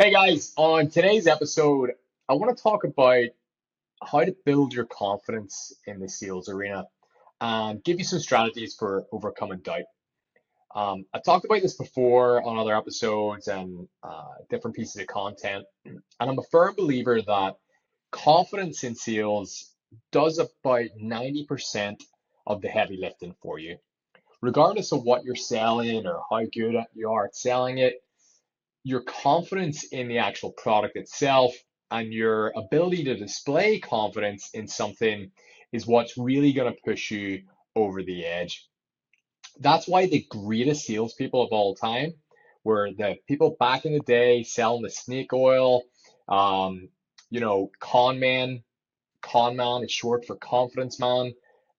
Hey guys, on today's episode, I want to talk about how to build your confidence in the sales arena and give you some strategies for overcoming doubt. I've talked about this before on other episodes and different pieces of content, and I'm a firm believer that confidence in sales does about 90% of the heavy lifting for you. Regardless of what you're selling or how good you are at selling it, your confidence in the actual product itself and your ability to display confidence in something is what's really going to push you over the edge. That's why the greatest salespeople of all time were the people back in the day selling the snake oil. Con man. Con man is short for confidence man.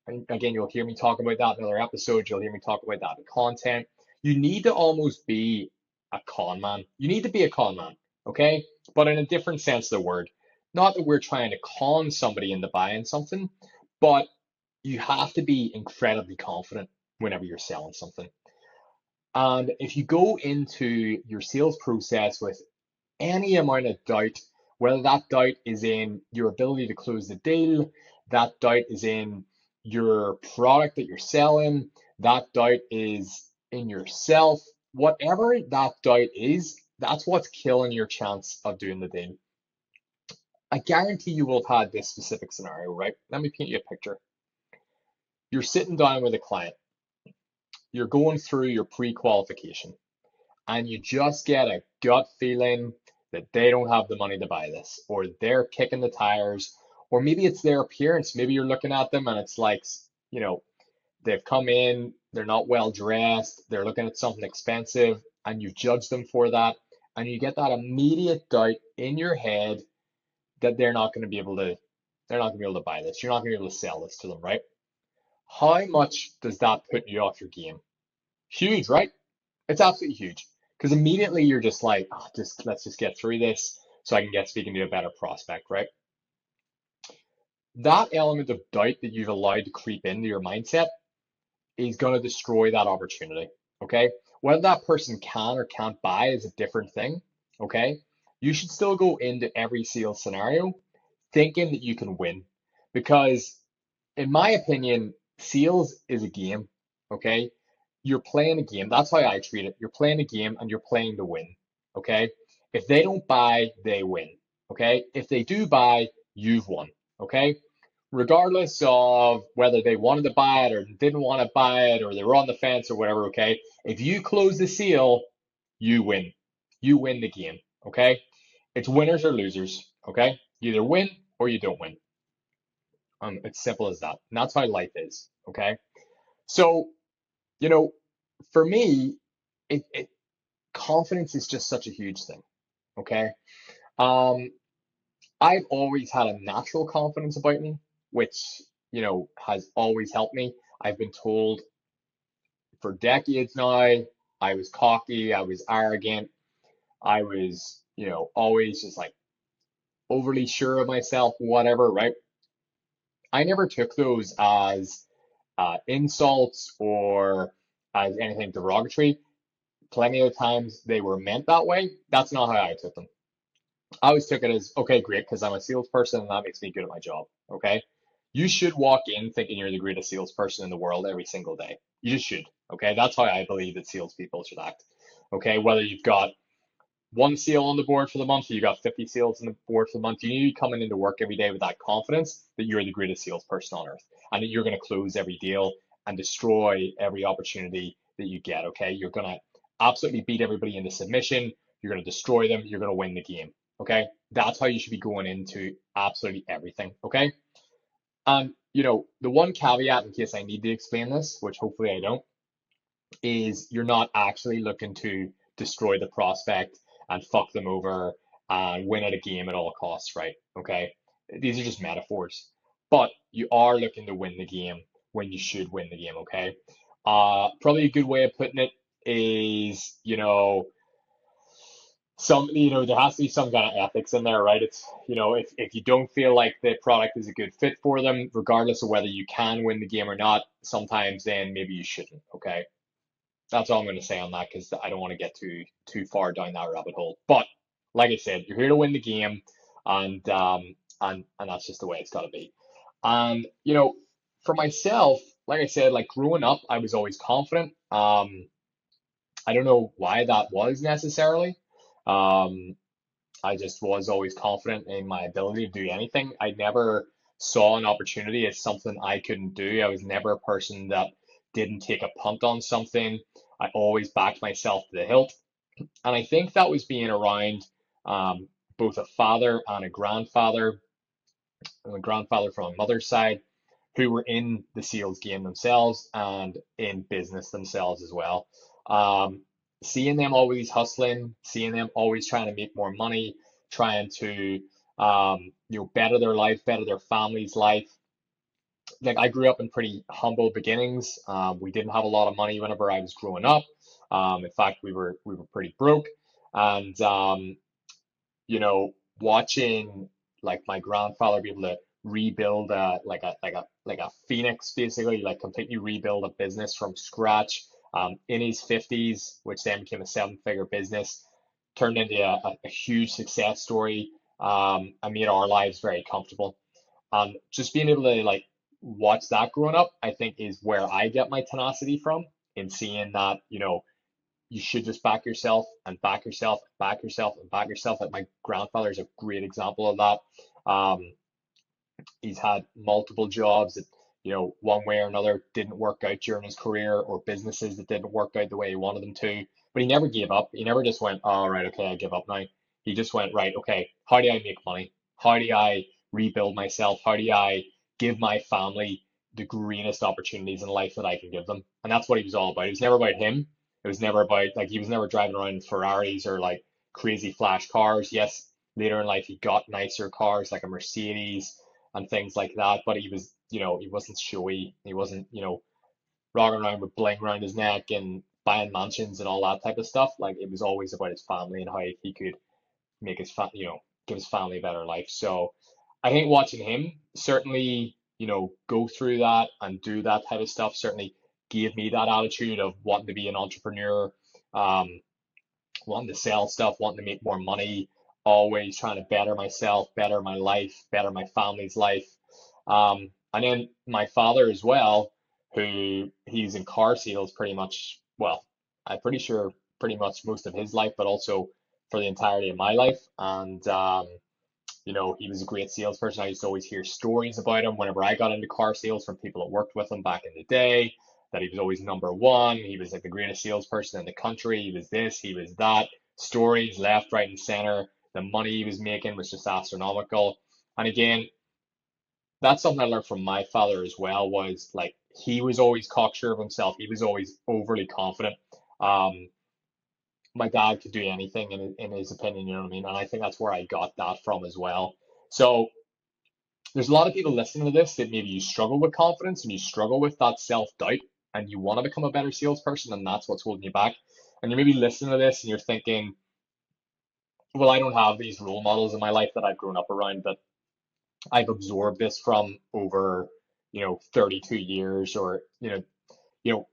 And again, you'll hear me talk about that in other episodes. You'll hear me talk about that in content. You need to almost be a con man. You need to be a con man, okay? But in a different sense of the word. Not that we're trying to con somebody into buying something, but you have to be incredibly confident whenever you're selling something. And if you go into your sales process with any amount of doubt, whether that doubt is in your ability to close the deal, that doubt is in your product that you're selling, that doubt is in yourself, whatever that doubt is, that's what's killing your chance of doing the deal. I guarantee you will have had this specific scenario, right? Let me paint you a picture. You're sitting down with a client, you're going through your pre-qualification, and you just get a gut feeling that they don't have the money to buy this, or they're kicking the tires, or maybe it's their appearance. Maybe you're looking at them and it's like, you know, they've come in, they're not well dressed, they're looking at something expensive, and you judge them for that, and you get that immediate doubt in your head that they're not gonna be able to buy this. You're not gonna be able to sell this to them, right? How much does that put you off your game? Huge, right? It's absolutely huge because immediately you're just like, oh, just let's just get through this so I can get speaking to a better prospect, right? That element of doubt that you've allowed to creep into your mindset is going to destroy that opportunity. Okay. Whether that person can or can't buy is a different thing. Okay. You should still go into every sales scenario thinking that you can win because, in my opinion, sales is a game. Okay. You're playing a game. That's how I treat it. You're playing a game and you're playing to win. Okay. If they don't buy, they win. Okay. If they do buy, you've won. Okay. Regardless of whether they wanted to buy it or didn't want to buy it or they were on the fence or whatever. Okay. If you close the seal, you win. You win the game. Okay. It's winners or losers. Okay. You either win or you don't win. It's simple as that. And that's how life is. Okay. So, you know, for me, it confidence is just such a huge thing. Okay. Um, I've always had a natural confidence about me, which, has always helped me. I've been told for decades now, I was cocky, I was arrogant, I was, always just like overly sure of myself, whatever, right? I never took those as insults or as anything derogatory. Plenty of times they were meant that way. That's not how I took them. I always took it as, okay, great, because I'm a salesperson and that makes me good at my job. Okay. You should walk in thinking you're the greatest salesperson in the world every single day. You just should. Okay. That's how I believe that salespeople should act. Okay. Whether you've got one sale on the board for the month or you got 50 sales on the board for the month, you need to be coming into work every day with that confidence that you're the greatest salesperson on earth and that you're going to close every deal and destroy every opportunity that you get. Okay. You're going to absolutely beat everybody into submission. You're going to destroy them. You're going to win the game. Okay. That's how you should be going into absolutely everything. Okay. And, the one caveat in case I need to explain this, which hopefully I don't, is you're not actually looking to destroy the prospect and fuck them over and win at a game at all costs, right? Okay. These are just metaphors, but you are looking to win the game when you should win the game. Okay. Probably a good way of putting it is, there has to be some kind of ethics in there, right? It's, if you don't feel like the product is a good fit for them, regardless of whether you can win the game or not, sometimes then maybe you shouldn't. Okay. That's all I'm going to say on that because I don't want to get too far down that rabbit hole. But like I said, you're here to win the game, and that's just the way it's got to be. And for myself, like I said, like growing up, I was always confident. I don't know why that was necessarily. Um, I just was always confident in my ability to do anything. I never saw an opportunity as something I couldn't do. I was never a person that didn't take a punt on something. I always backed myself to the hilt. And I think that was being around um, both a father and a grandfather from my mother's side, who were in the sales game themselves and in business themselves as well. Um, Seeing them always hustling, seeing them always trying to make more money, trying to better their life, better their family's life. Like I grew up in pretty humble beginnings. We didn't have a lot of money whenever I was growing up. In fact, we were pretty broke, and watching like my grandfather be able to rebuild like a phoenix, basically, like completely rebuild a business from scratch in his 50s, which then became a seven-figure business, turned into a huge success story, and made our lives very comfortable. Just being able to like watch that growing up, I think is where I get my tenacity from, in seeing that, you should just back yourself and back yourself, back yourself and back yourself. Like my grandfather is a great example of that. He's had multiple jobs that, one way or another didn't work out during his career, or businesses that didn't work out the way he wanted them to. But he never gave up. He never just went, all right, okay, I give up now. He just went, right, okay, how do I make money? How do I rebuild myself? How do I give my family the greenest opportunities in life that I can give them? And that's what he was all about. It was never about him. It was never about, like, he was never driving around in Ferraris or like crazy flash cars. Yes, later in life he got nicer cars like a Mercedes and things like that. But he was, he wasn't showy. He wasn't, rocking around with bling around his neck and buying mansions and all that type of stuff. Like it was always about his family and how he could make give his family a better life. So I think watching him certainly, go through that and do that type of stuff certainly gave me that attitude of wanting to be an entrepreneur, um, wanting to sell stuff, wanting to make more money, always trying to better myself, better my life, better my family's life. And then my father as well, who he's in car sales pretty much, well, I'm pretty sure pretty much most of his life, but also for the entirety of my life. And he was a great salesperson. I used to always hear stories about him whenever I got into car sales from people that worked with him back in the day, that he was always number one. He was like the greatest salesperson in the country. He was this, he was that. Stories left, right, and center. The money he was making was just astronomical. And again, that's something I learned from my father as well, was like he was always cocksure of himself. He was always overly confident. Um, my dad could do anything in his opinion, you know what I mean? And I think that's where I got that from as well. So there's a lot of people listening to this that maybe you struggle with confidence and you struggle with that self-doubt and you want to become a better salesperson, and that's what's holding you back. And you're maybe listening to this and you're thinking, well, I don't have these role models in my life that I've grown up around, that I've absorbed this from over, 32 years, or,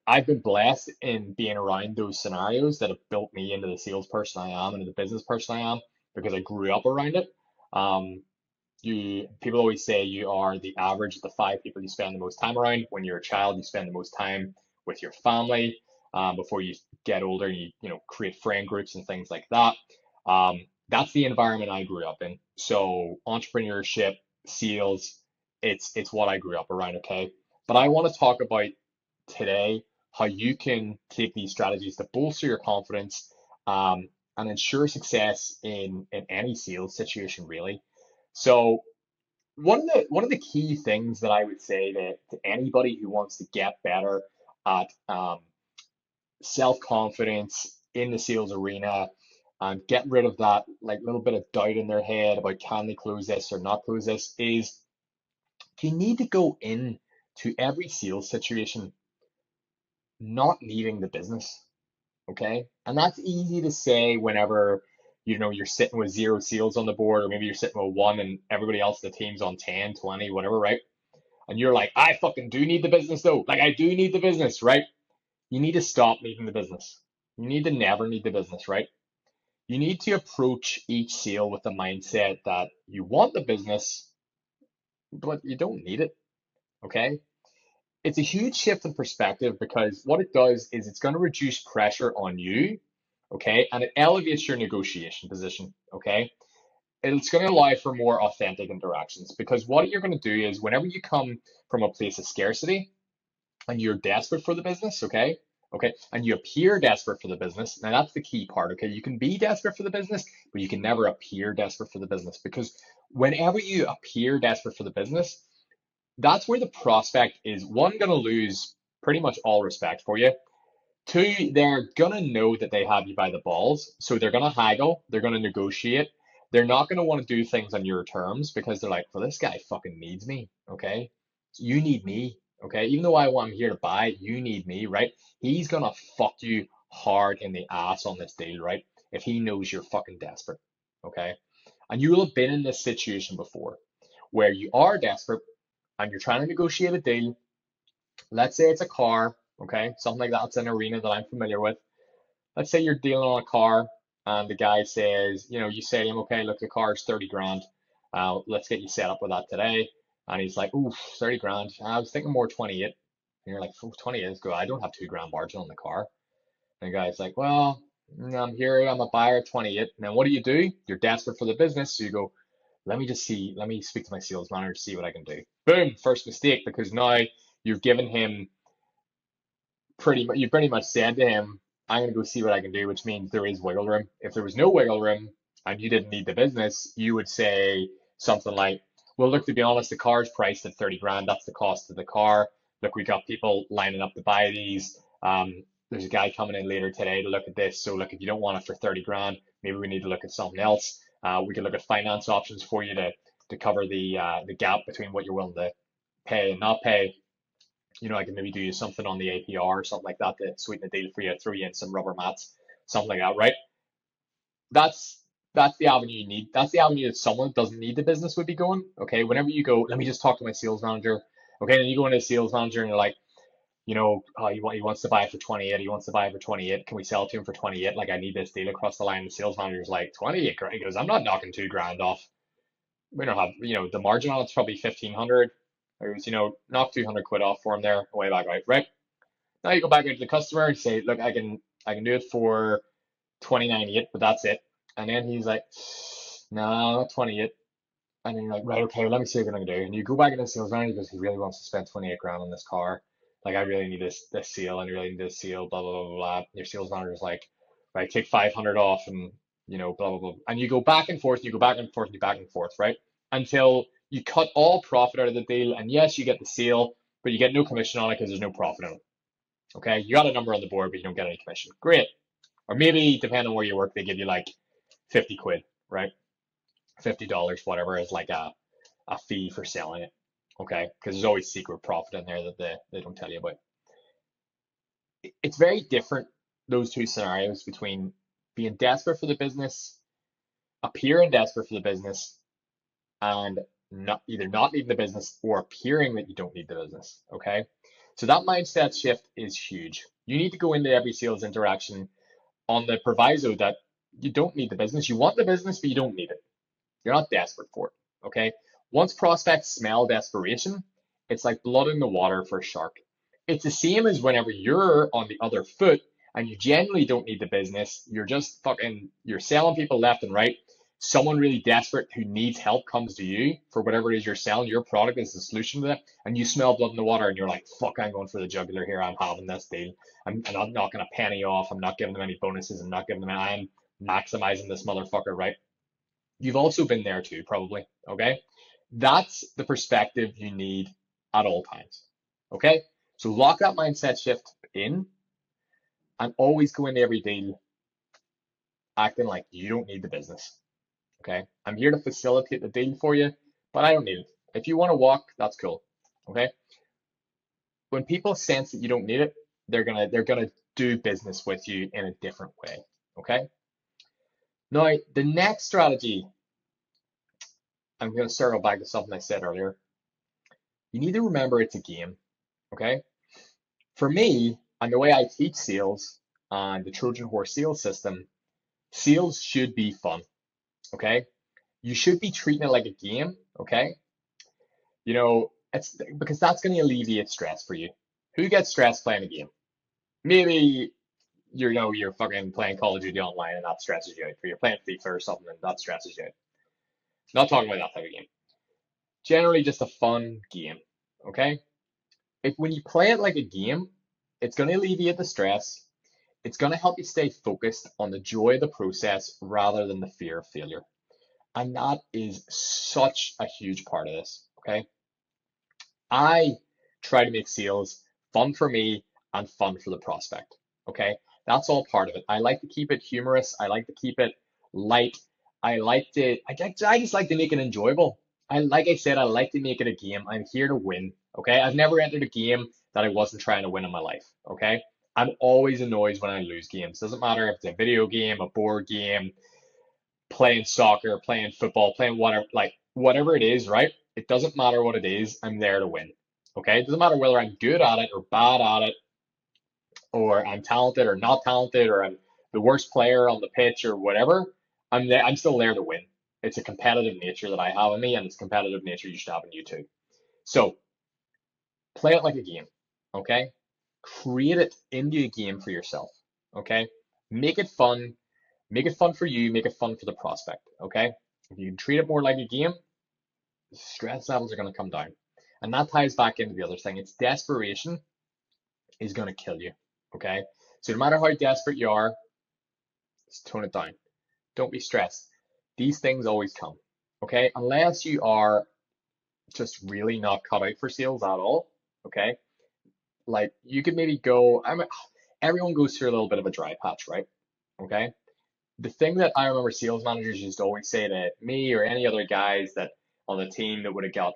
I've been blessed in being around those scenarios that have built me into the salesperson I am and into the business person I am, because I grew up around it. Um, People always say you are the average of the five people you spend the most time around. When you're a child, you spend the most time with your family. Before you get older, you create friend groups and things like that. That's the environment I grew up in. So entrepreneurship, sales, it's what I grew up around. Okay, but I want to talk about today how you can take these strategies to bolster your confidence, and ensure success in any sales situation, really. So one of the key things that I would say to anybody who wants to get better at self-confidence in the sales arena, and get rid of that like little bit of doubt in their head about can they close this or not close this, is you need to go in to every sales situation not needing the business. Okay. And that's easy to say whenever, you're sitting with zero sales on the board, or maybe you're sitting with one and everybody else in the team's on 10, 20, whatever, right? And you're like, I fucking do need the business though. Like, I do need the business, right? You need to stop needing the business. You need to never need the business, right? You need to approach each sale with the mindset that you want the business, but you don't need it. Okay. It's a huge shift in perspective because what it does is it's going to reduce pressure on you. Okay. And it elevates your negotiation position. Okay. It's going to allow for more authentic interactions because what you're going to do is whenever you come from a place of scarcity and you're desperate for the business, okay? Okay, and you appear desperate for the business. Now that's the key part, okay? You can be desperate for the business, but you can never appear desperate for the business because whenever you appear desperate for the business, that's where the prospect is one going to lose pretty much all respect for you. Two, they're gonna know that they have you by the balls, so they're gonna haggle, they're gonna negotiate. They're not gonna want to do things on your terms because they're like, well, this guy fucking needs me, okay? So you need me, okay? Even though I'm here to buy, you need me, right? He's gonna fuck you hard in the ass on this deal, right? If he knows you're fucking desperate, okay? And you will have been in this situation before, where you are desperate and you're trying to negotiate a deal. Let's say it's a car, okay? Something like that's an arena that I'm familiar with. Let's say you're dealing on a car and the guy says, you say to him, okay, look, the car is 30 grand. Let's get you set up with that today. And he's like, ooh, 30 grand. I was thinking more 28. And you're like, 28 is good. I don't have 2 grand margin on the car. And the guy's like, well, I'm here. I'm a buyer at 28. And then what do? You're desperate for the business. So you go, let me speak to my sales manager to see what I can do. Boom, first mistake, because now you've given him you pretty much said to him, I'm going to go see what I can do, which means there is wiggle room. If there was no wiggle room and you didn't need the business, you would say something like, well, look, to be honest, the car's priced at 30 grand. That's the cost of the car. Look, we got people lining up to buy these. There's a guy coming in later today to look at this. So look, if you don't want it for 30 grand, maybe we need to look at something else. We can look at finance options for you to cover the gap between what you're willing to pay and not pay. I can maybe do something on the APR or something like that to sweeten the deal for you, throw you in some rubber mats, something like that, right? That's that's the avenue you need. That's the avenue that someone that doesn't need the business would be going. Okay, whenever you go, let me just talk to my sales manager. Okay, then you go into a sales manager and you're like, he wants to buy it for 28. He wants to buy it for 28. Can we sell it to him for 28? Like, I need this deal across the line. The sales manager's like, 28 grand. He goes, I'm not knocking 2 grand off. We don't have, the margin on it's probably 1,500. Or, knock 200 quid off for him there, way back out, right? Now you go back into the customer and say, look, I can do it for 20.98, but that's it. And then he's like, no, not 28. And then you're like, right, okay, well, let me see what I can do. And you go back into the sales manager because he really wants to spend 28 grand on this car. Like, I really need this seal, and I really need this seal, blah, blah, blah, blah. Your sales manager's like, right, take 500 off and, blah, blah, blah. And you go back and forth, you go back and forth, you back and forth, right? Until you cut all profit out of the deal. And yes, you get the sale, but you get no commission on it because there's no profit in it. Okay, you got a number on the board, but you don't get any commission. Great. Or maybe, depending on where you work, they give you like 50 quid, right? $50, whatever, is like a fee for selling it. Okay, because there's always secret profit in there that they don't tell you about. It's very different, those two scenarios, between being desperate for the business, appearing desperate for the business, and either not needing the business or appearing that you don't need the business. Okay, so that mindset shift is huge. You need to go into every sales interaction on the proviso that you don't need the business. You want the business, but you don't need it. You're not desperate for it. Okay. Once prospects smell desperation, it's like blood in the water for a shark. It's the same as whenever you're on the other foot and you genuinely don't need the business. You're selling people left and right. Someone really desperate who needs help comes to you for whatever it is you're selling. Your product is the solution to that. And you smell blood in the water and you're like, fuck, I'm going for the jugular here. I'm having this deal. I'm not knocking a penny off. I'm not giving them any bonuses. I'm maximizing this motherfucker, right? You've also been there too, probably. Okay. That's the perspective you need at all times. Okay. So lock that mindset shift in and always go into every deal acting like you don't need the business. Okay. I'm here to facilitate the deal for you, but I don't need it. If you want to walk, that's cool. Okay. When people sense that you don't need it, they're gonna do business with you in a different way. Okay. Now, the next strategy, I'm going to circle back to something I said earlier. You need to remember it's a game. Okay. For me, and the way I teach sales and the Trojan Horse sales system, Sales should be fun, okay? You should be treating it like a game, okay? It's because that's going to alleviate stress for you. Who gets stressed playing a game? Maybe you're fucking playing Call of Duty online and that stresses you out, or you're playing FIFA or something and that stresses you out. Not talking about that type of game. Generally just a fun game, okay? If when you play it like a game, it's going to alleviate the stress. It's going to help you stay focused on the joy of the process rather than the fear of failure. And that is such a huge part of this, okay? I try to make sales fun for me and fun for the prospect. Okay. That's all part of it. I like to keep it humorous. I like to keep it light. I just like to make it enjoyable. Like I said, I like to make it a game. I'm here to win. Okay. I've never entered a game that I wasn't trying to win in my life. Okay. I'm always annoyed when I lose games. Doesn't matter if it's a video game, a board game, playing soccer, playing football, playing whatever, like whatever it is, right? It doesn't matter what it is. I'm there to win. Okay. It doesn't matter whether I'm good at it or bad at it, or I'm talented or not talented, or I'm the worst player on the pitch or whatever. I'm there. I'm still there to win. It's a competitive nature that I have in me, and it's competitive nature you should have in you too. So play it like a game. Okay. Create it into a game for yourself. Okay. Make it fun. Make it fun for you, make it fun for the prospect, okay? If you can treat it more like a game, stress levels are going to come down. And that ties back into the other thing. It's desperation is going to kill you, okay? So no matter how desperate you are, just tone it down. Don't be stressed. These things always come, okay? Unless you are just really not cut out for sales at all, okay? Like you could maybe go, everyone goes through a little bit of a dry patch, right? Okay? The thing that I remember sales managers used to always say to me or any other guys that on the team that would have got,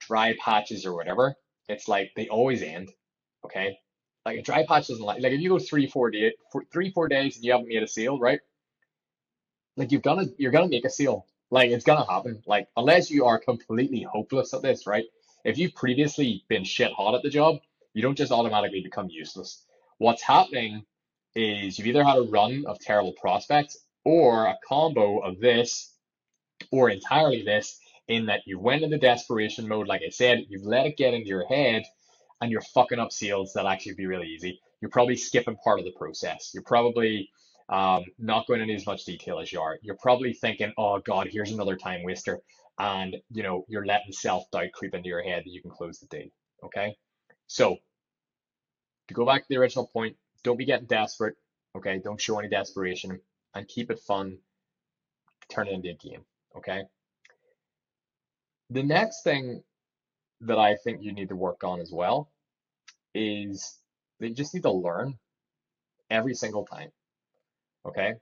dry patches or whatever, it's like they always end. Okay. Like a dry patch doesn't like if you go 3, 4 days and you haven't made a sale, right? Like you're gonna make a sale. Like it's gonna happen. Like unless you are completely hopeless at this, right? If you've previously been shit hot at the job, you don't just automatically become useless. What's happening is you've either had a run of terrible prospects or a combo of this or entirely this in that you went into desperation mode, like I said, you've let it get into your head and you're fucking up sales that actually be really easy. You're probably skipping part of the process. You're probably not going into as much detail as you are. You're probably thinking, oh God, here's another time waster. And you're letting self-doubt creep into your head that you can close the deal. Okay. So to go back to the original point, don't be getting desperate. Okay. Don't show any desperation and keep it fun. Turn it into a game. Okay. The next thing that I think you need to work on as well is that you just need to learn every single time. Okay.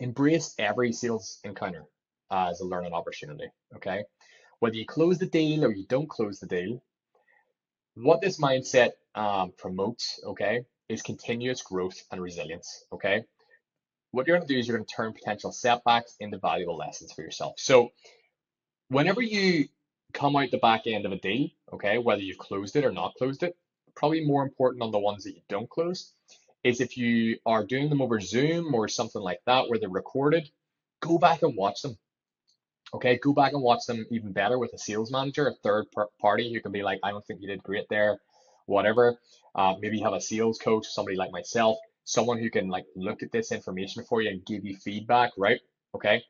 Embrace every sales encounter as a learning opportunity. Okay. Whether you close the deal or you don't close the deal, what this mindset promotes, okay, is continuous growth and resilience. Okay. What you're going to do is you're going to turn potential setbacks into valuable lessons for yourself. So whenever you come out the back end of a deal, okay, whether you've closed it or not closed it, probably more important on the ones that you don't close is if you are doing them over Zoom or something like that where they're recorded, go back and watch them. Okay, go back and watch them even better with a sales manager, a third party who can be like, I don't think you did great there, whatever. Maybe you have a sales coach, somebody like myself, someone who can like look at this information for you and give you feedback, right? Okay,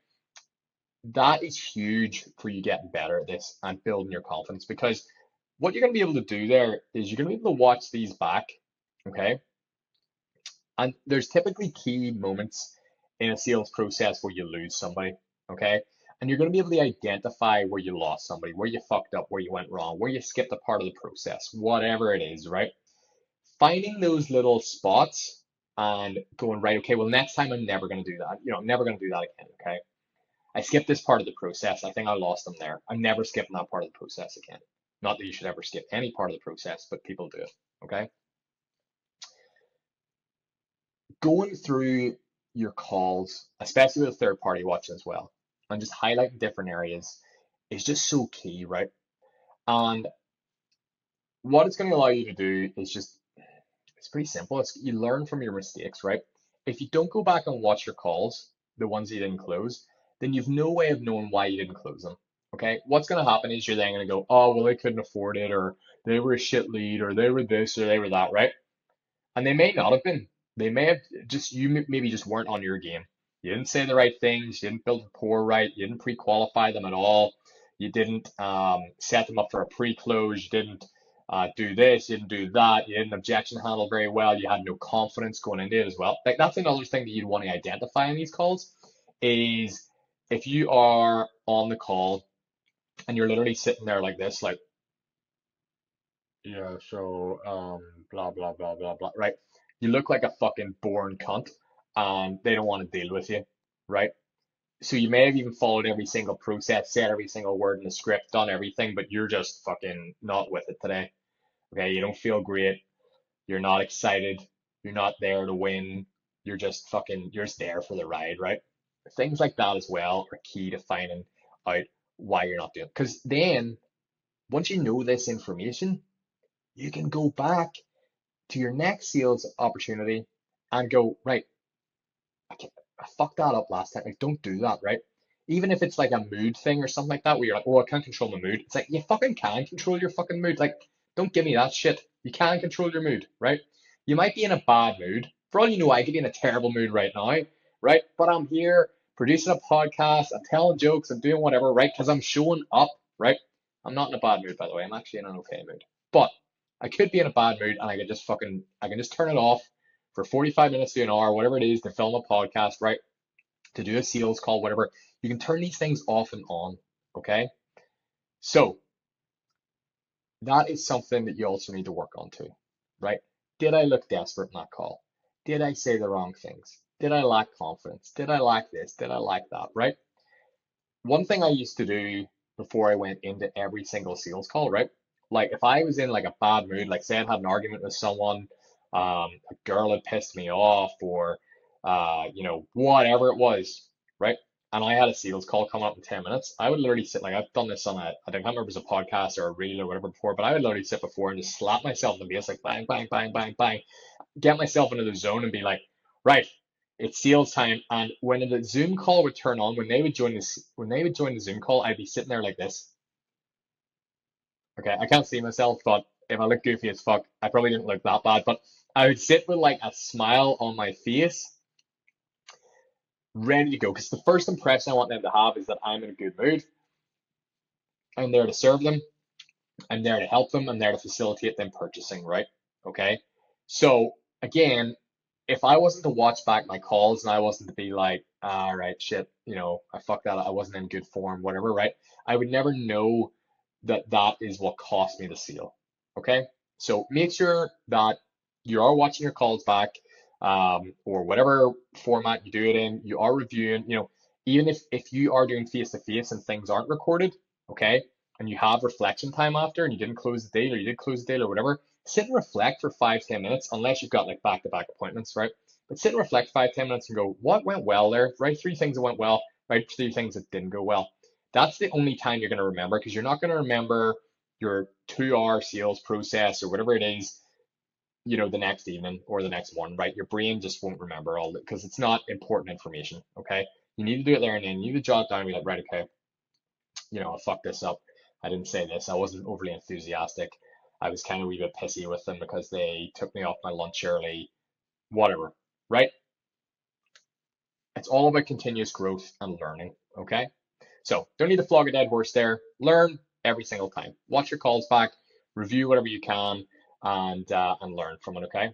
that is huge for you getting better at this and building your confidence because what you're going to be able to do there is you're going to be able to watch these back, okay? And there's typically key moments in a sales process where you lose somebody, okay? And you're going to be able to identify where you lost somebody, where you fucked up, where you went wrong, where you skipped a part of the process, whatever it is, right? Finding those little spots and going, right, okay, well, next time I'm never going to do that. I'm never going to do that again, okay? I skipped this part of the process. I think I lost them there. I'm never skipping that part of the process again. Not that you should ever skip any part of the process, but people do it, okay? Going through your calls, especially with a third party watching as well, and just highlighting different areas is just so key, right? And what it's going to allow you to do is it's pretty simple. You learn from your mistakes, right? if you don't go back and watch your calls, the ones you didn't close, then you've no way of knowing why you didn't close them. Okay, what's going to happen is you're then going to go, oh, well, they couldn't afford it, or they were a shit lead, or they were this, or they were that, right? And they may not have been. They may have just, you maybe just weren't on your game. You didn't say the right things. You didn't build rapport right. You didn't pre-qualify them at all. You didn't set them up for a pre-close. You didn't do this. You didn't do that. You didn't objection handle very well. You had no confidence going into it as well. Like that's another thing that you'd want to identify in these calls is if you are on the call and you're literally sitting there like this, like, yeah, so blah blah blah blah blah, right? You look like a fucking boring cunt, and they don't want to deal with you, right? So you may have even followed every single process, said every single word in the script, done everything, but you're just fucking not with it today. Okay, you don't feel great. You're not excited. You're not there to win. You're just fucking, you're just there for the ride, right? Things like that as well are key to finding out why you're not doing it. Because then, once you know this information, you can go back to your next sales opportunity and go, right, I fucked that up last time. Like, don't do that, right? Even if it's like a mood thing or something like that, where you're like, oh, I can't control my mood. It's like, you fucking can control your fucking mood. Like, don't give me that shit. You can control your mood, right? You might be in a bad mood. For all you know, I could be in a terrible mood right now, right? But I'm here producing a podcast, I'm telling jokes, I'm doing whatever, right? Because I'm showing up, right? I'm not in a bad mood, by the way. I'm actually in an okay mood. But I could be in a bad mood and I can just turn it off for 45 minutes to an hour, whatever it is, to film a podcast, right? To do a sales call, whatever. You can turn these things off and on. Okay. So that is something that you also need to work on too, right? Did I look desperate in that call? Did I say the wrong things? Did I lack confidence? Did I lack this? Did I lack that? Right? One thing I used to do before I went into every single sales call, right? Like if I was in like a bad mood, like say I had an argument with someone, a girl had pissed me off, or whatever it was, right? And I had a sales call coming up in 10 minutes. I would literally sit like I've done this on I don't remember if it was a podcast or a reel or whatever before, but I would literally sit before and just slap myself in the face like bang, bang, bang, bang, bang, get myself into the zone and be like, right, it's sales time. And when the Zoom call would turn on, when they would join the Zoom call, I'd be sitting there like this. Okay, I can't see myself, but if I look goofy as fuck, I probably didn't look that bad. But I would sit with like a smile on my face, ready to go. Because the first impression I want them to have is that I'm in a good mood. I'm there to serve them. I'm there to help them. I'm there to facilitate them purchasing, right? Okay. So again, if I wasn't to watch back my calls and I wasn't to be like, all right, shit, I fucked that up, I wasn't in good form, whatever, right? I would never know that that is what cost me the sale. Okay. So make sure that you are watching your calls back, or whatever format you do it in, you are reviewing, even if you are doing face to face and things aren't recorded, okay, and you have reflection time after and you didn't close the deal or you did close the deal or whatever, sit and reflect for 5-10 minutes, unless you've got like back-to-back appointments, right? But sit and reflect 5-10 minutes and go, what went well there? Write 3 things that went well, write 3 things that didn't go well. That's the only time you're going to remember, because you're not going to remember your 2-hour sales process or whatever it is, the next evening or the next one, right? Your brain just won't remember all of it because it's not important information, okay? You need to do it there and then. You need to jot it down and be like, right, okay, I fucked this up. I didn't say this. I wasn't overly enthusiastic. I was kind of a wee bit pissy with them because they took me off my lunch early, whatever, right? It's all about continuous growth and learning, okay? So don't need to flog a dead horse there. Learn every single time. Watch your calls back, review whatever you can, and learn from it, okay?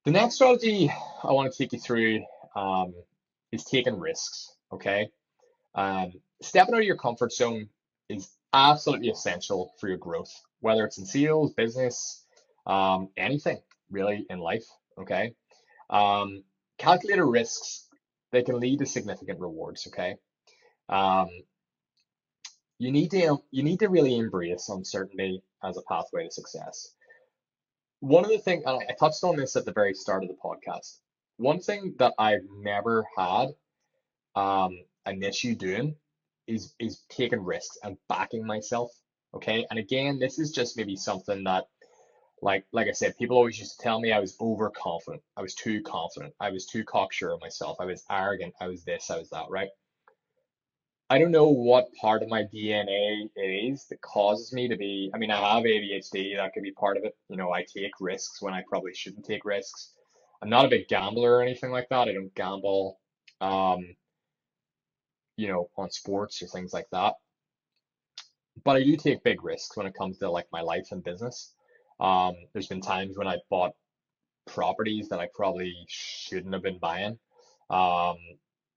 The next strategy I want to take you through is taking risks, okay? Stepping out of your comfort zone is absolutely essential for your growth, whether it's in sales, business, anything really in life, okay? Calculated risks, they can lead to significant rewards, okay? Um, you need to really embrace uncertainty as a pathway to success. One of the things, and I touched on this at the very start of the podcast, one thing that I've never had an issue doing is taking risks and backing myself. Okay. And again, this is just maybe something that Like I said, people always used to tell me I was overconfident. I was too confident. I was too cocksure of myself. I was arrogant. I was this, I was that, right? I don't know what part of my DNA it is that causes me to be. I mean, I have ADHD, that could be part of it. I take risks when I probably shouldn't take risks. I'm not a big gambler or anything like that. I don't gamble, um, on sports or things like that. But I do take big risks when it comes to like my life and business. There's been times when I bought properties that I probably shouldn't have been buying. Um,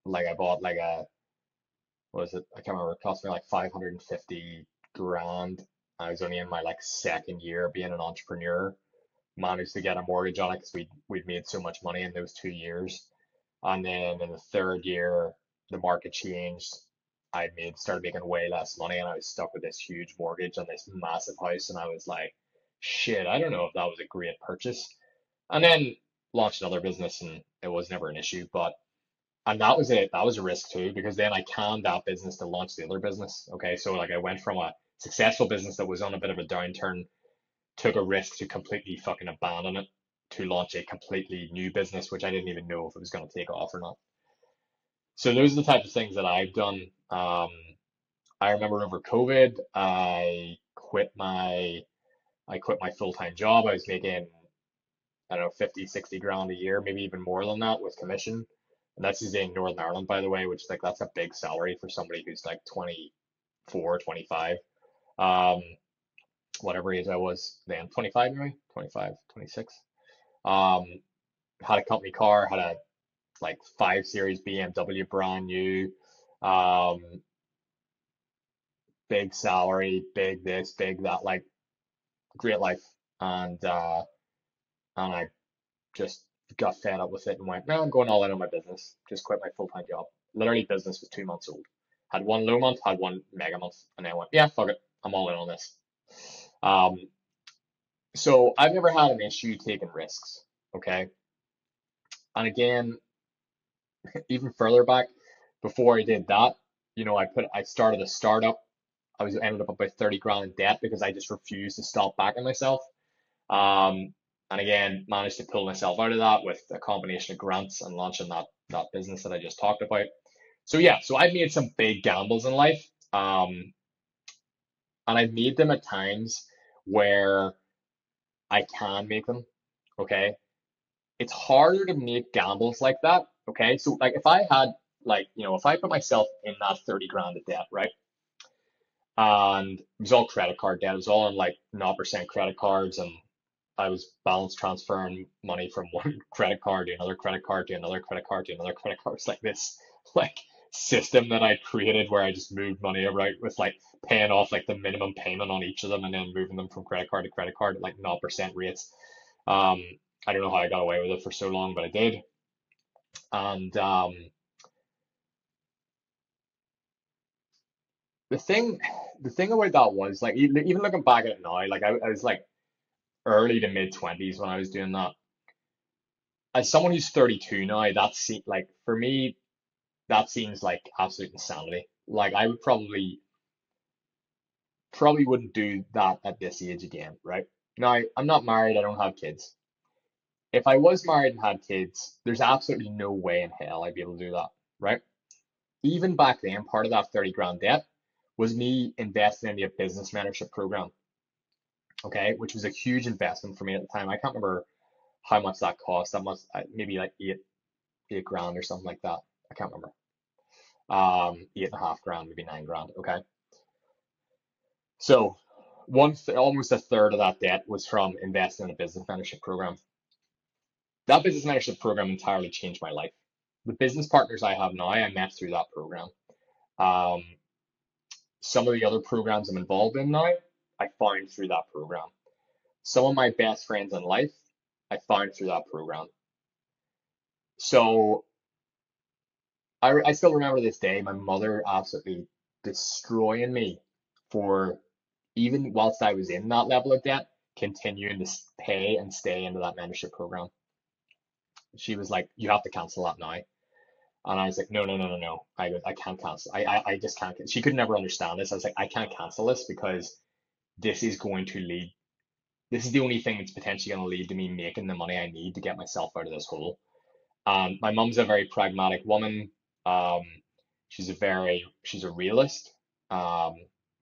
like I bought like what was it? I can't remember. It cost me like 550 grand. I was only in my like second year being an entrepreneur. Managed to get a mortgage on it because we'd made so much money in those 2 years. And then in the third year, the market changed. Started making way less money, and I was stuck with this huge mortgage on this massive house. And I was like, shit, I don't know if that was a great purchase. And then launched another business, and it was never an issue. And that was it. That was a risk too, because then I canned that business to launch the other business. Okay. So like I went from a successful business that was on a bit of a downturn, took a risk to completely fucking abandon it to launch a completely new business, which I didn't even know if it was going to take off or not. So those are the types of things that I've done. I remember over COVID, I quit my full-time job. I was making, I don't know, 50, 60 grand a year, maybe even more than that with commission. And that's just in Northern Ireland, by the way, which like that's a big salary for somebody who's like 24, 25. Um, Whatever age I was then, 25 maybe, 25, 26. Um, had a company car, had a like 5 Series BMW brand new, um, big salary, big this, big that, like great life. And and I just got fed up with it and went, no, I'm going all in on my business. Just quit my full-time job. Literally, business was 2 months old. Had one low month, had one mega month, and then I went, yeah, fuck it, I'm all in on this. Um, so I've never had an issue taking risks. Okay. And again, even further back, before I did that, I started a startup. Ended up about 30 grand in debt because I just refused to stop backing myself. Um, and again, managed to pull myself out of that with a combination of grants and launching that business that I just talked about. So yeah, so I've made some big gambles in life. And I've made them at times where I can make them. Okay. It's harder to make gambles like that. Okay. So like if I had if I put myself in that 30 grand of debt, right? And it was all credit card debt. It was all on like 0% credit cards, and I was balance transferring money from one credit card to another credit card to another credit card to another credit card. It's like this like system that I created where I just moved money around with like paying off like the minimum payment on each of them and then moving them from credit card at like 0% rates. Um, I don't know how I got away with it for so long, but I did. And the thing, the thing about that was like even looking back at it now, like I was like early to mid 20s when I was doing that. As someone who's 32 now, like for me, that seems like absolute insanity. Like I would probably wouldn't do that at this age again, right? Now, I'm not married, I don't have kids. If I was married and had kids, there's absolutely no way in hell I'd be able to do that, right? Even back then, part of that 30 grand debt was me investing in a business mentorship program, okay, which was a huge investment for me at the time. I can't remember how much that cost. That must maybe like eight grand or something like that. I can't remember. 8.5 grand, maybe 9 grand. Okay. So almost a third of that debt was from investing in a business mentorship program. That business mentorship program entirely changed my life. The business partners I have now, I met through that program. Um, some of the other programs I'm involved in now, I found through that program. Some of my best friends in life, I found through that program. So I still remember this day, my mother absolutely destroying me for even whilst I was in that level of debt, continuing to pay and stay into that mentorship program. She was like, you have to cancel that now. And I was like, no, no, no, no, no. I can't cancel. I just can't. She could never understand this. I was like, I can't cancel this because this is going to lead this is the only thing that's potentially going to lead to me making the money I need to get myself out of this hole. My mum's a very pragmatic woman. Um, she's a realist. Um,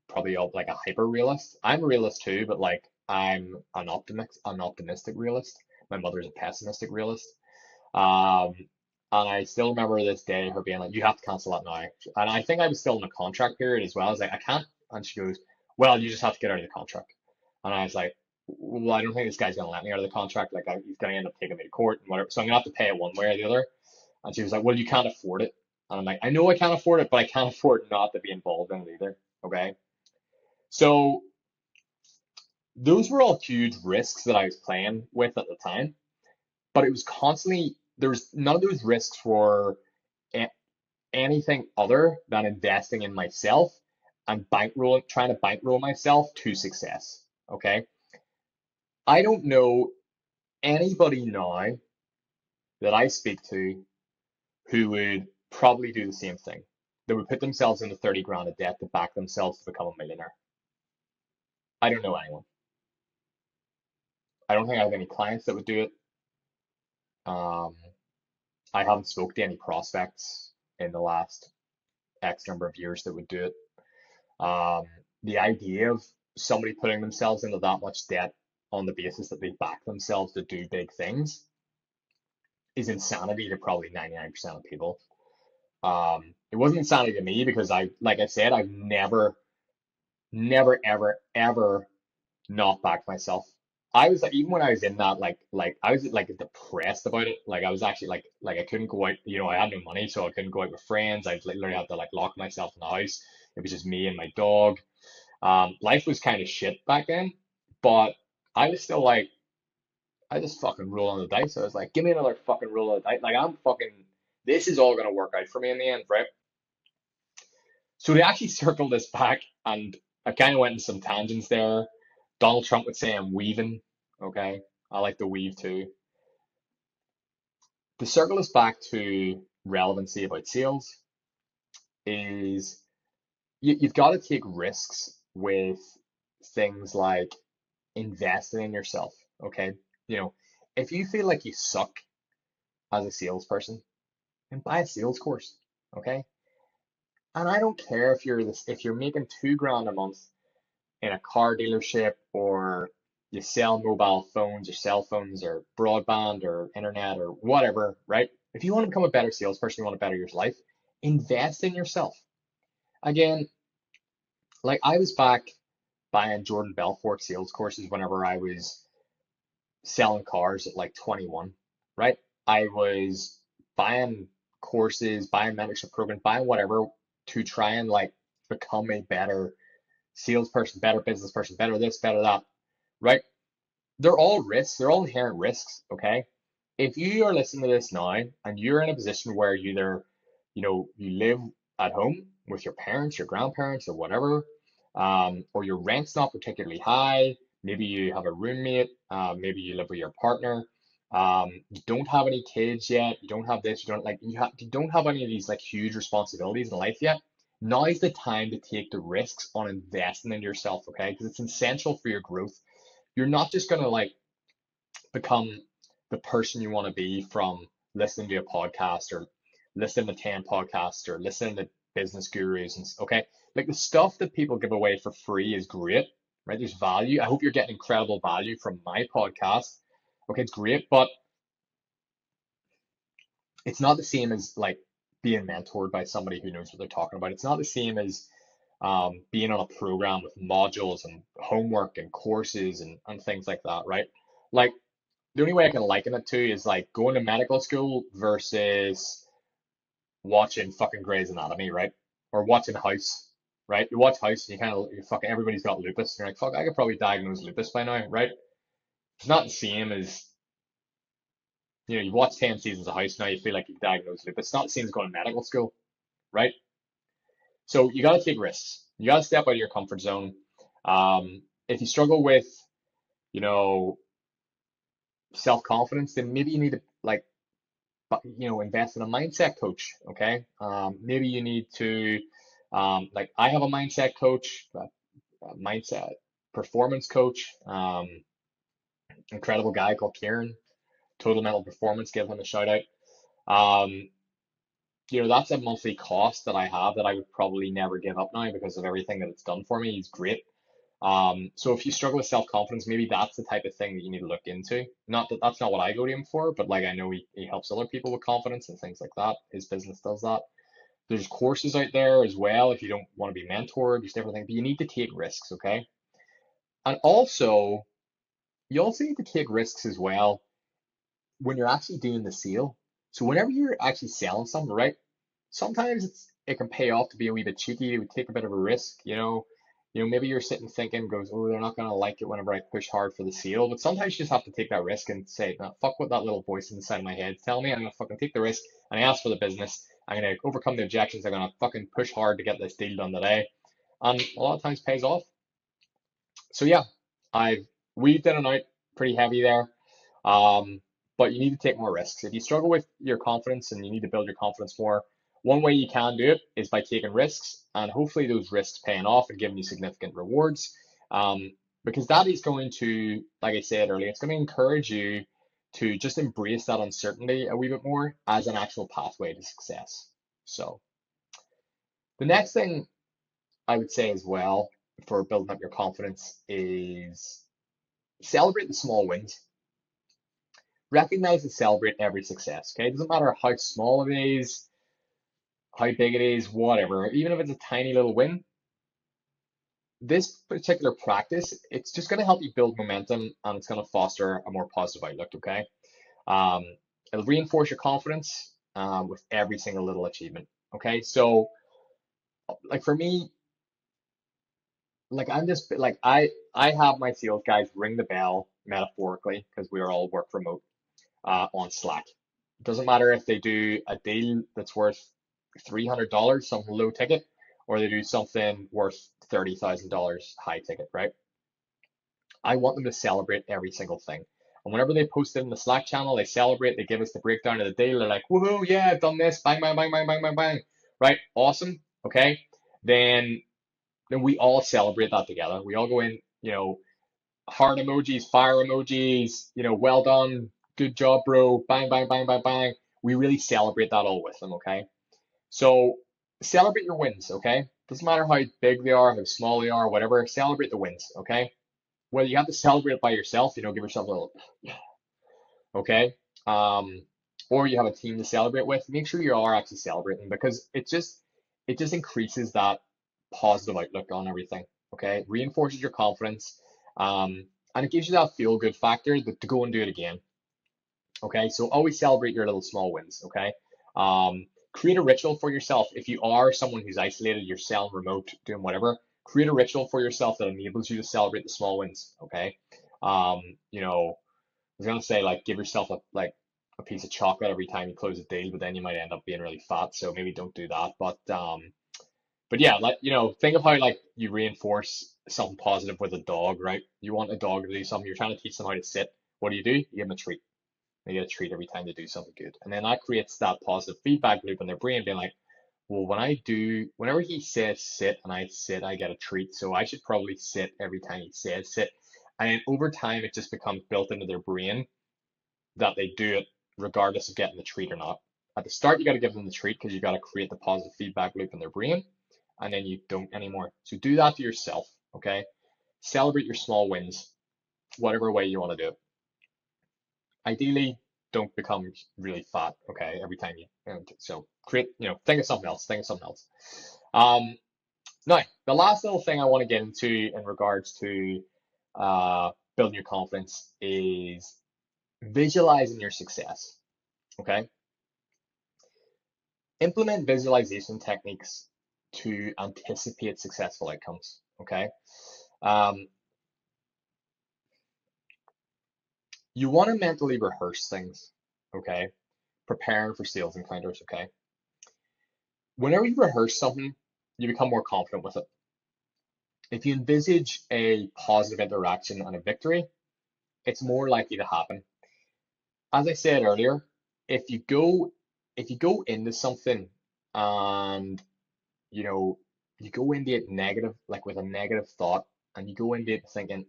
Probably like a hyper realist. I'm a realist too, but like I'm an optimistic realist. My mother's a pessimistic realist. Um, and I still remember this day her being like, "You have to cancel that now." And I think I was still in the contract period as well. I was like, "I can't." And she goes, "Well, you just have to get out of the contract." And I was like, "Well, I don't think this guy's gonna let me out of the contract. Like, he's gonna end up taking me to court and whatever. So I'm gonna have to pay it one way or the other." And she was like, "Well, you can't afford it." And I'm like, "I know I can't afford it, but I can't afford not to be involved in it either." Okay. So those were all huge risks that I was playing with at the time, but it was constantly, there was none of those risks were anything other than investing in myself and trying to bankroll myself to success. Okay. I don't know anybody now that I speak to who would probably do the same thing. They would put themselves into 30 grand of debt to back themselves to become a millionaire. I don't know anyone. I don't think I have any clients that would do it. Um, I haven't spoke to any prospects in the last X number of years that would do it. Um, the idea of somebody putting themselves into that much debt on the basis that they back themselves to do big things is insanity to probably 99% of people. It wasn't insanity to me because like I said, I've never, ever not backed myself. I was like, even when I was in that, I was like depressed about it. Like I was actually like I couldn't go out, I had no money, so I couldn't go out with friends. I literally had to like lock myself in the house. It was just me and my dog. Life was kind of shit back then, but I was still like, I just fucking roll on the dice. I was like, give me another fucking roll of the dice. Like this is all gonna work out for me in the end, right? So to actually circle this back, and I kind of went into some tangents there. Donald Trump would say I'm weaving. Okay, I like to weave too. To circle this back to relevancy about sales is you've got to take risks with things like investing in yourself. Okay, you know, if you feel like you suck as a salesperson, then buy a sales course. Okay, and I don't care if you're making 2 grand a month in a car dealership or you sell mobile phones or cell phones or broadband or internet or whatever, right? If you want to become a better salesperson, you want to better your life, invest in yourself. Again, like I was back buying Jordan Belfort sales courses whenever I was selling cars at like 21, right? I was buying courses, buying mentorship programs, buying whatever to try and like become a better salesperson, better business person, better this, better that, right? They're all risks, they're all inherent risks, okay? If you are listening to this now and you're in a position where you either, you live at home with your parents, your grandparents, or whatever, or your rent's not particularly high, maybe you have a roommate, maybe you live with your partner, you don't have any kids yet, you don't have this, you don't have any of these like huge responsibilities in life yet. Now is the time to take the risks on investing in yourself, okay? Because it's essential for your growth. You're not just gonna like become the person you want to be from listening to a podcast or listening to 10 podcasts or listening to business gurus and okay, like the stuff that people give away for free is great, right? There's value. I hope you're getting incredible value from my podcast. Okay, it's great, but it's not the same as like being mentored by somebody who knows what they're talking about. It's not the same as being on a program with modules and homework and courses and things like that, right? Like the only way I can liken it to is like going to medical school versus watching fucking Grey's Anatomy, right? Or watching House, right? You watch House and you fucking everybody's got lupus. And you're like, fuck, I could probably diagnose lupus by now, right? It's not the same as you watch 10 seasons of House now, you feel like you diagnosed lupus. It's not the same as going to medical school, right? So you got to take risks. You got to step out of your comfort zone. If you struggle with, you know, self confidence, then maybe you need to like invest in a mindset coach. Okay. Maybe you need to, like I have a mindset coach, a mindset performance coach. incredible guy called Kieran, Total Mental Performance, give him a shout out. Um, that's a monthly cost that I have that I would probably never give up now because of everything that it's done for me. He's great. So if you struggle with self-confidence, maybe that's the type of thing that you need to look into. Not that that's not what I go to him for, but like I know he helps other people with confidence and things like that. His business does that. There's courses out there as well if you don't want to be mentored, there's different things, but you need to take risks, okay? And also, you also need to take risks as well when you're actually doing the sale. So whenever you're actually selling something, right? Sometimes it can pay off to be a wee bit cheeky, to take a bit of a risk, maybe you're sitting thinking, goes, oh, they're not gonna like it whenever I push hard for the sale. But sometimes you just have to take that risk and say, no, fuck what that little voice inside my head is telling me. I'm gonna fucking take the risk and I ask for the business. I'm gonna overcome the objections. I'm gonna fucking push hard to get this deal done today. And a lot of times pays off. So yeah, I've weaved in and out pretty heavy there. Um, but you need to take more risks. If you struggle with your confidence and you need to build your confidence more, one way you can do it is by taking risks, and hopefully those risks paying off and giving you significant rewards. Because that is going to, like I said earlier, it's going to encourage you to just embrace that uncertainty a wee bit more as an actual pathway to success. So the next thing I would say as well for building up your confidence is celebrate the small wins. Recognize and celebrate every success. Okay, it doesn't matter how small it is, how big it is, whatever. Even if it's a tiny little win, this particular practice, it's just going to help you build momentum and it's going to foster a more positive outlook. Okay, um, it'll reinforce your confidence with every single little achievement. Okay, so like for me, like I'm just like I have my sales guys ring the bell metaphorically because we are all work remote on Slack. It doesn't matter if they do a deal that's worth $300, something low ticket, or they do something worth $30,000 high ticket, right? I want them to celebrate every single thing. And whenever they post it in the Slack channel, they celebrate, they give us the breakdown of the deal. They're like, woohoo, yeah, I've done this, bang, bang, bang, bang, bang, bang, bang. Right? Awesome. Okay. Then we all celebrate that together. We all go in, heart emojis, fire emojis, well done, good job, bro, bang, bang, bang, bang, bang. We really celebrate that all with them, okay? So celebrate your wins, okay? Doesn't matter how big they are, how small they are, whatever, celebrate the wins, okay? Whether you have to celebrate it by yourself, give yourself a little, okay? Um, or you have a team to celebrate with, make sure you are actually celebrating because it just increases that positive outlook on everything, okay? It reinforces your confidence, and it gives you that feel good factor to go and do it again. Okay, so always celebrate your little small wins. Okay, create a ritual for yourself. If you are someone who's isolated, you're selling remote, doing whatever, create a ritual for yourself that enables you to celebrate the small wins. Okay, I was gonna say like give yourself a piece of chocolate every time you close a deal, but then you might end up being really fat. So maybe don't do that. But yeah, like think of how like you reinforce something positive with a dog, right? You want a dog to do something. You're trying to teach them how to sit. What do? You give them a treat. They get a treat every time they do something good. And then that creates that positive feedback loop in their brain being like, well, whenever he says sit and I sit, I get a treat. So I should probably sit every time he says sit. And then over time, it just becomes built into their brain that they do it regardless of getting the treat or not. At the start, you got to give them the treat because you got to create the positive feedback loop in their brain. And then you don't anymore. So do that to yourself, okay? Celebrate your small wins, whatever way you want to do it. Ideally, don't become really fat, okay, every time so create, think of something else, Um, Now, the last little thing I want to get into in regards to building your confidence is visualizing your success, okay? Implement visualization techniques to anticipate successful outcomes, okay? Um, you want to mentally rehearse things, okay? Preparing for sales encounters, okay? Whenever you rehearse something, you become more confident with it. If you envisage a positive interaction and a victory, it's more likely to happen. As I said earlier, if you go into something and you know you go into it negative, like with a negative thought, and you go into it thinking,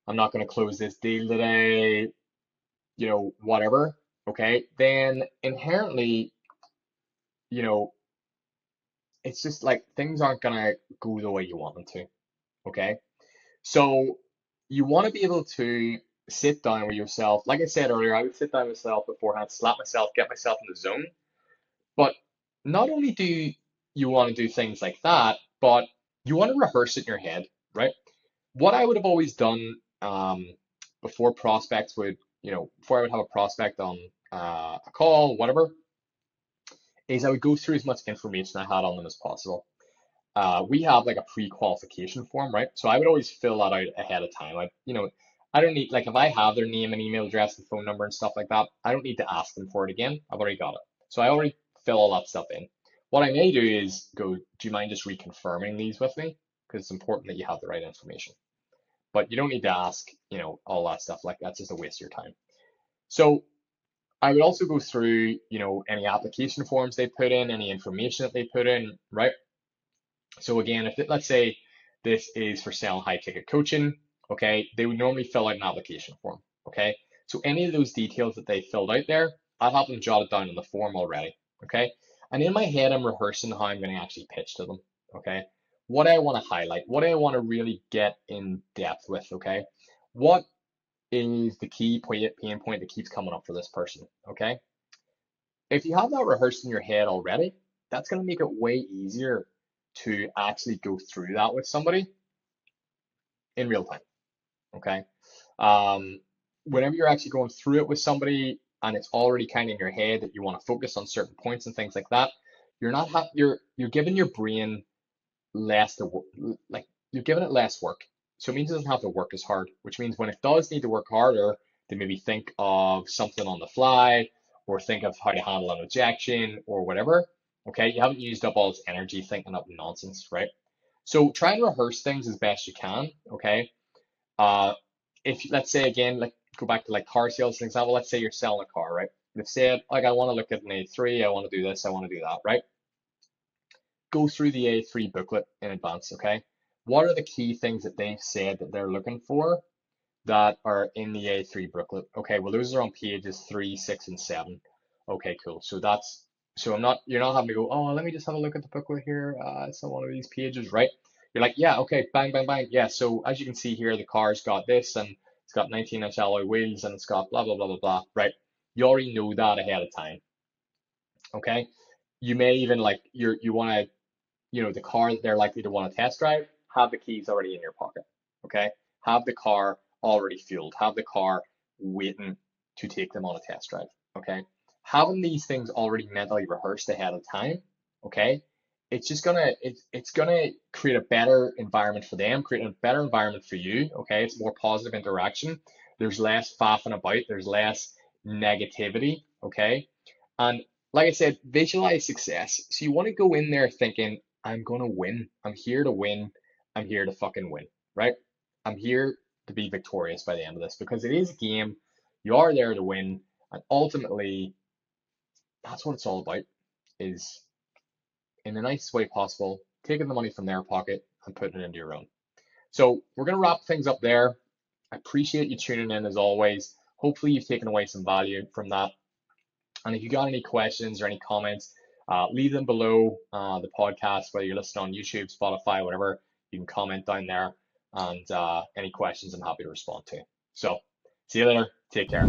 I'm not going to close this deal today, whatever, okay, then inherently, you know, it's just like things aren't going to go the way you want them to, okay? So you want to be able to sit down with yourself. Like I said earlier, I would sit down with myself beforehand, slap myself, get myself in the zone. But not only do you want to do things like that, but you want to rehearse it in your head, right? What I would have always done before prospects would, before I would have a prospect on a call, whatever, is I would go through as much information I had on them as possible. We have like a pre-qualification form, right? So I would always fill that out ahead of time. I don't need, like, if I have their name and email address and phone number and stuff like that, I don't need to ask them for it again. I've already got it. So I already fill all that stuff in. What I may do is go, do you mind just reconfirming these with me? Because it's important that you have the right information. But you don't need to ask, all that stuff. Like, that's just a waste of your time. So I would also go through, any application forms they put in, any information that they put in, right? So again, let's say this is for selling high ticket coaching, okay, they would normally fill out an application form, okay? So any of those details that they filled out there, I'll have them jotted down in the form already, okay? And in my head, I'm rehearsing how I'm going to actually pitch to them, okay? What I want to highlight, what I want to really get in depth with, okay? What is the key pain point that keeps coming up for this person, okay? If you have that rehearsed in your head already, that's going to make it way easier to actually go through that with somebody in real time, okay? Um, Whenever you're actually going through it with somebody and it's already kind of in your head that you want to focus on certain points and things like that, you're giving your brain less to work, like you're giving it less work. So it means it doesn't have to work as hard, which means when it does need to work harder, to maybe think of something on the fly or think of how to handle an objection or whatever. Okay, you haven't used up all this energy thinking up nonsense, right? So try and rehearse things as best you can. Okay. Uh, if let's say again, like go back to like car sales, for example, let's say you're selling a car, right? They've said, like, I want to look at an A3, I want to do this, I want to do that, right? Go through the A3 booklet in advance, okay? What are the key things that they've said that they're looking for that are in the A3 booklet? Okay, well, those are on pages 3, 6, and 7. Okay, cool. So you're not having to go, oh, let me just have a look at the booklet here. It's on one of these pages, right? You're like, yeah, okay, bang, bang, bang. Yeah, so as you can see here, the car's got this, and it's got 19-inch alloy wheels, and it's got blah, blah, blah, blah, blah, right? You already know that ahead of time, okay? You may even like, you want to, the car that they're likely to want to test drive, have the keys already in your pocket, okay? Have the car already fueled, have the car waiting to take them on a test drive, okay? Having these things already mentally rehearsed ahead of time, okay? It's gonna create a better environment for them, create a better environment for you, okay? It's more positive interaction. There's less faffing about, there's less negativity, okay? And like I said, visualize success. So you want to go in there thinking, I'm gonna win. I'm here to win. I'm here to fucking win, right? I'm here to be victorious by the end of this because it is a game. You are there to win, and ultimately, that's what it's all about. Is in the nicest way possible, taking the money from their pocket and putting it into your own. So we're gonna wrap things up there. I appreciate you tuning in as always. Hopefully you've taken away some value from that. And if you got any questions or any comments, leave them below the podcast, whether you're listening on YouTube, Spotify, whatever. You can comment down there. And any questions, I'm happy to respond to. So see you later. Take care.